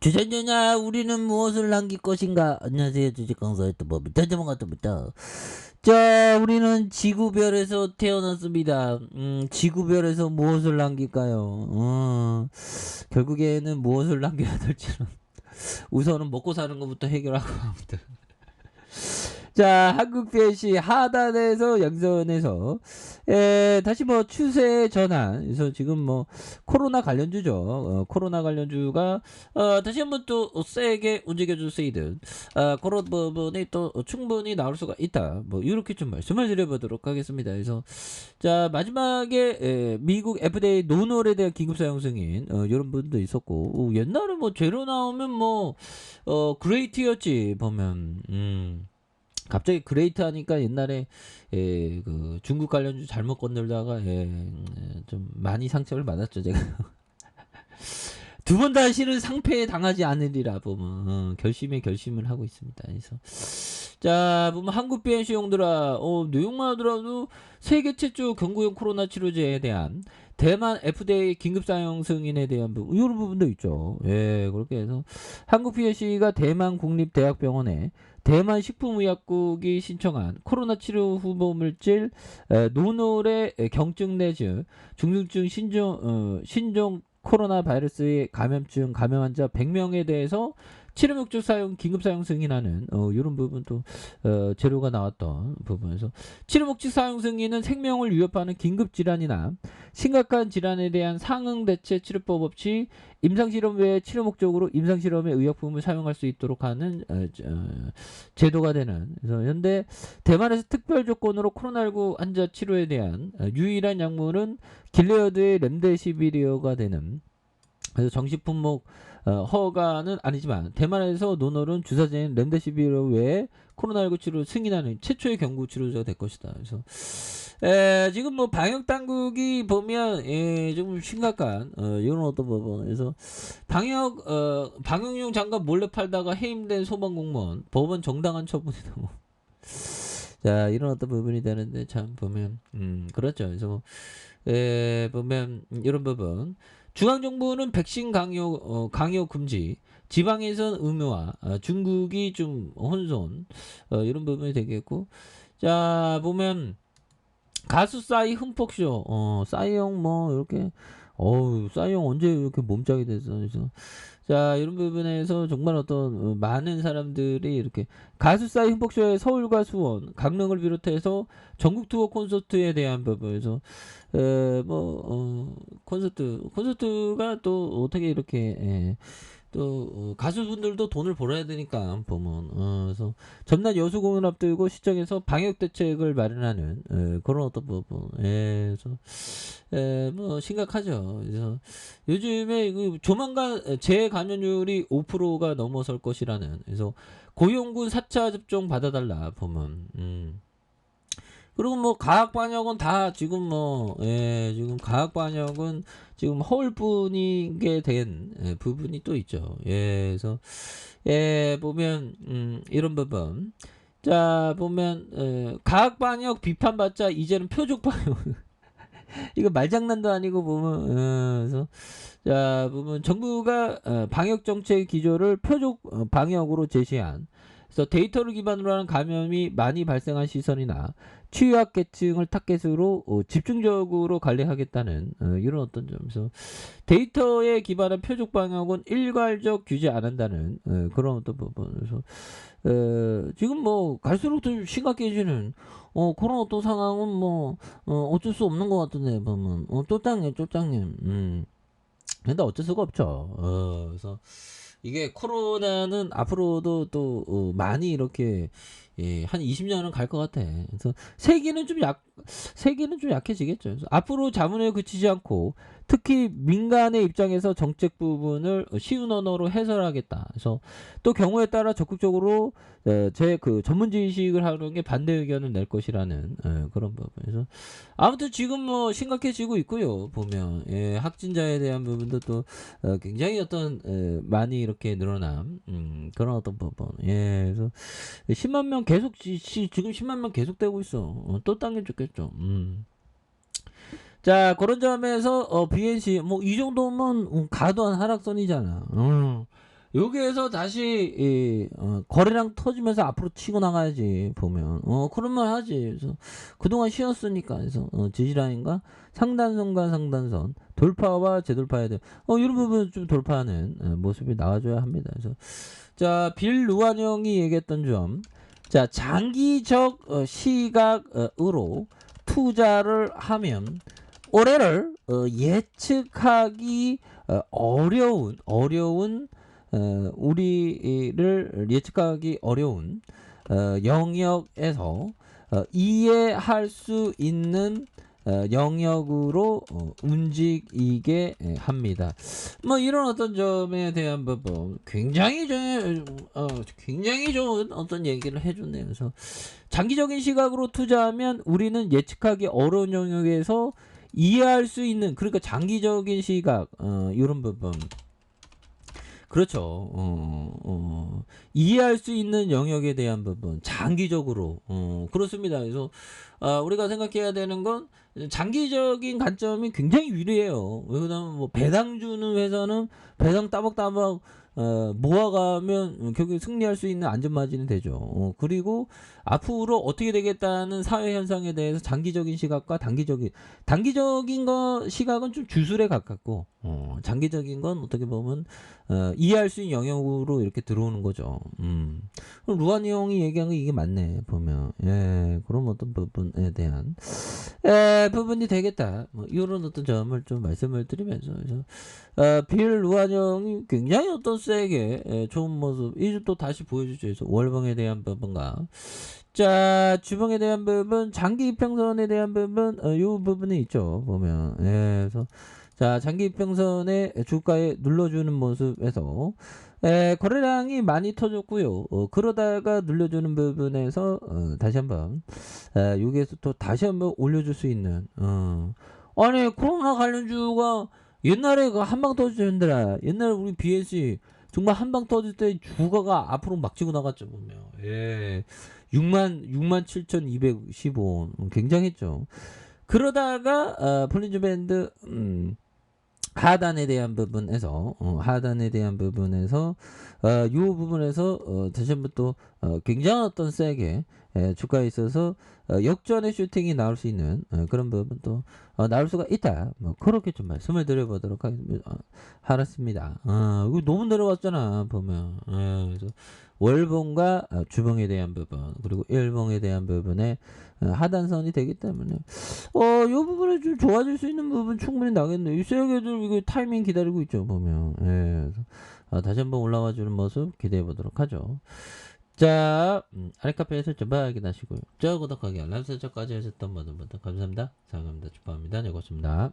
주전자냐 우리는 무엇을 남길 것인가. 안녕하세요, 주식강사의 법이다 전문가입니다. 자, 우리는 지구별에서 태어났습니다. 지구별에서 무엇을 남길까요? 결국에는 무엇을 남겨야 될지는 우선은 먹고 사는 것부터 해결하고 합니다. 자, 한국 PLC 하단에서 양선에서 다시 뭐 추세 전환. 그래서 지금 뭐 코로나 관련주죠. 코로나 관련주가 다시 한번 또 세게 움직여줄 수 있는 그런 부분이 또 충분히 나올 수가 있다. 뭐 이렇게 좀 말씀을 드려보도록 하겠습니다. 그래서 자, 마지막에 미국 FDA 노널에 대한 긴급 사용 승인 이런 부분도 있었고, 옛날에 뭐 재료 나오면 뭐 그레이트였지 보면. 갑자기 그레이트 하니까 옛날에 그 중국 관련주 잘못 건들다가 좀 많이 상처를 받았죠 제가. 두 번 다시는 상패에 당하지 않으리라 보면 결심을 하고 있습니다. 그래서 자, 보면 한국 BNC용들아 내용만 하더라도 세계 최초 경구용 코로나 치료제에 대한 대만 FDA 긴급 사용 승인에 대한 부분, 이런 부분도 있죠. 그렇게 해서 한국 PLC가 대만 국립대학병원에 대만 식품의약국이 신청한 코로나 치료 후보 물질 노놀의 경증 내지 중증 신종 코로나 바이러스의 감염증 감염 환자 100명에 대해서 치료 목적 사용 긴급 사용 승인하는 이런 부분도 재료가 나왔던 부분에서, 치료 목적 사용 승인은 생명을 위협하는 긴급 질환이나 심각한 질환에 대한 상응 대체 치료법 없이 임상실험 외에 치료 목적으로 임상실험의 의약품을 사용할 수 있도록 하는 제도가 되는. 그래서 현재 대만에서 특별 조건으로 코로나19 환자 치료에 대한 유일한 약물은 길레어드의 렘데시비리어가 되는. 그래서 정식 품목 허가는 아니지만 대만에서 노널은 주사제인 렘데시비르 외에 코로나19 치료 승인하는 최초의 경구 치료제가 될 것이다. 그래서 지금 뭐 방역 당국이 보면 좀 심각한 이런 어떤 부분에서 방역용 장갑 몰래 팔다가 해임된 소방공무원 법원 정당한 처분이다. 뭐. 자, 이런 어떤 부분이 되는데 참 보면 그렇죠. 그래서 뭐, 보면 이런 부분. 중앙정부는 백신 강요 금지, 지방에선 의무화, 중국이 좀 혼돈, 이런 부분이 되겠고, 자, 보면 가수 싸이 흠뻑쇼, 싸이 형 뭐 이렇게, 싸이 형 언제 이렇게 몸짱이 됐어. 그래서 자, 이런 부분에서 정말 어떤 많은 사람들이 이렇게 가수 싸이 흠뻑쇼의 서울과 수원, 강릉을 비롯해서 전국 투어 콘서트에 대한 부분에서 콘서트가 또 어떻게 이렇게 또 가수분들도 돈을 벌어야 되니까 보면 그래서 전날 여수 공연 앞두고 시청에서 방역 대책을 마련하는 그런 어떤 부분. 그래서 뭐 심각하죠. 그래서 요즘에 조만간 재감염률이 5%가 넘어설 것이라는. 그래서 고용군 4차 접종 받아달라 보면. 그리고 뭐 가학 반역은 다 지금 지금 가학 반역은 지금 허울뿐이게 된 부분이 또 있죠. 그래서 보면 이런 부분. 자, 보면 가학 반역 비판받자 이제는 표적 반역. 이거 말장난도 아니고 보면 그래서 자, 보면 정부가 방역 정책 기조를 표적 방역으로 제시한. 그래서 데이터를 기반으로 하는 감염이 많이 발생한 시설이나 취약계층을 타겟으로 집중적으로 관리하겠다는 이런 어떤 점에서 데이터에 기반한 표적 방역은 일괄적 규제 안 한다는 그런 어떤 부분에서 지금 뭐 갈수록 더 심각해지는 그런 어떤 상황은 뭐 어쩔 수 없는 것 같은데 보면 쪼짱님. 근데 어쩔 수가 없죠. 그래서 이게 코로나는 앞으로도 또 많이 이렇게 한 20년은 갈 것 같아. 그래서 세계는 좀 약해지겠죠. 그래서 앞으로 자문에 그치지 않고 특히 민간의 입장에서 정책 부분을 쉬운 언어로 해설하겠다. 그래서 또 경우에 따라 적극적으로 제 그 전문 지식을 하는 게 반대 의견을 낼 것이라는 그런 부분에서 아무튼 지금 뭐 심각해지고 있고요. 보면 확진자에 대한 부분도 또 굉장히 어떤 많이 이렇게 늘어남 그런 어떤 부분. 그래서 10만 명 계속 지금 10만 명 계속 되고 있어. 또 당겨줬겠죠. 자, 그런 점에서 BNC 뭐 이 정도면 과도한 하락선이잖아. 여기에서 다시 거래량 터지면서 앞으로 치고 나가야지 보면 그런말 하지. 그래서 그동안 쉬었으니까 그래서 지지라인과 상단선과 상단선 돌파와 재돌파해야 돼. 이런 부분 좀 돌파하는 모습이 나와줘야 합니다. 그래서 자, 빌 루안형이 얘기했던 점, 자, 장기적 시각으로 투자를 하면 올해를 예측하기 어려운 우리를 예측하기 어려운 영역에서 이해할 수 있는 영역으로 움직이게 합니다. 뭐 이런 어떤 점에 대한 부분 굉장히 좋은 어떤 얘기를 해줬네요. 그래서 장기적인 시각으로 투자하면 우리는 예측하기 어려운 영역에서 이해할 수 있는, 그러니까 장기적인 시각 이런 부분. 그렇죠. 이해할 수 있는 영역에 대한 부분, 장기적으로. 그렇습니다. 그래서, 우리가 생각해야 되는 건, 장기적인 관점이 굉장히 유리해요. 왜냐면, 뭐, 배당 주는 회사는 배당 따박따박, 모아가면 결국 승리할 수 있는 안전마진이 되죠. 그리고 앞으로 어떻게 되겠다는 사회 현상에 대해서 장기적인 시각과 단기적인 시각은 좀 주술에 가깝고, 장기적인 건 어떻게 보면 이해할 수 있는 영역으로 이렇게 들어오는 거죠. 그럼 루안이 형이 얘기한 거 이게 맞네 보면. 예, 그런 어떤 부분에 대한 부분이 되겠다. 뭐 이런 어떤 점을 좀 말씀을 드리면서, 그래서 빌 루안이 형이 굉장히 어떤 세게 좋은 모습 이제 또 다시 보여주죠. 그래서 월봉에 대한 부분과 자, 주봉에 대한 부분, 장기 이평선에 대한 부분, 요 부분이 있죠 보면. 예, 그래서 자, 장기 이평선에 주가에 눌러주는 모습에서 거래량이 많이 터졌고요. 그러다가 눌려주는 부분에서 다시 한번 여기에서 또 다시 한번 올려줄 수 있는 아니 코로나 관련주가 옛날에 그 한방 터지는데라, 옛날에 우리 BSC 정말 한방 터질 때 주가가 앞으로 막 치고 나갔죠 보면. 예, 67,215원 굉장했죠. 그러다가 볼린저 밴드 하단에 대한 부분에서 요 부분에서 다시 한번 또 굉장한 어떤 세게 주가에 있어서 역전의 슈팅이 나올 수 있는 그런 부분도 나올 수가 있다. 뭐 그렇게 좀 말씀을 드려보도록 하겠습니다. 이거 너무 내려왔잖아 보면. 그래서 월봉과 주봉에 대한 부분, 그리고 일봉에 대한 부분에 하단선이 되기 때문에 요 부분에 좀 좋아질 수 있는 부분 충분히 나겠네요. 이 세력애들 이거 타이밍 기다리고 있죠 보면. 예, 그래서 다시 한번 올라와 주는 모습 기대해 보도록 하죠. 자, 아래카페에 설정 확인하시고요. 구독하기 알람 설정까지 하셨던 모든 분들 감사합니다. 사랑합니다. 축하합니다. 네, 고맙습니다.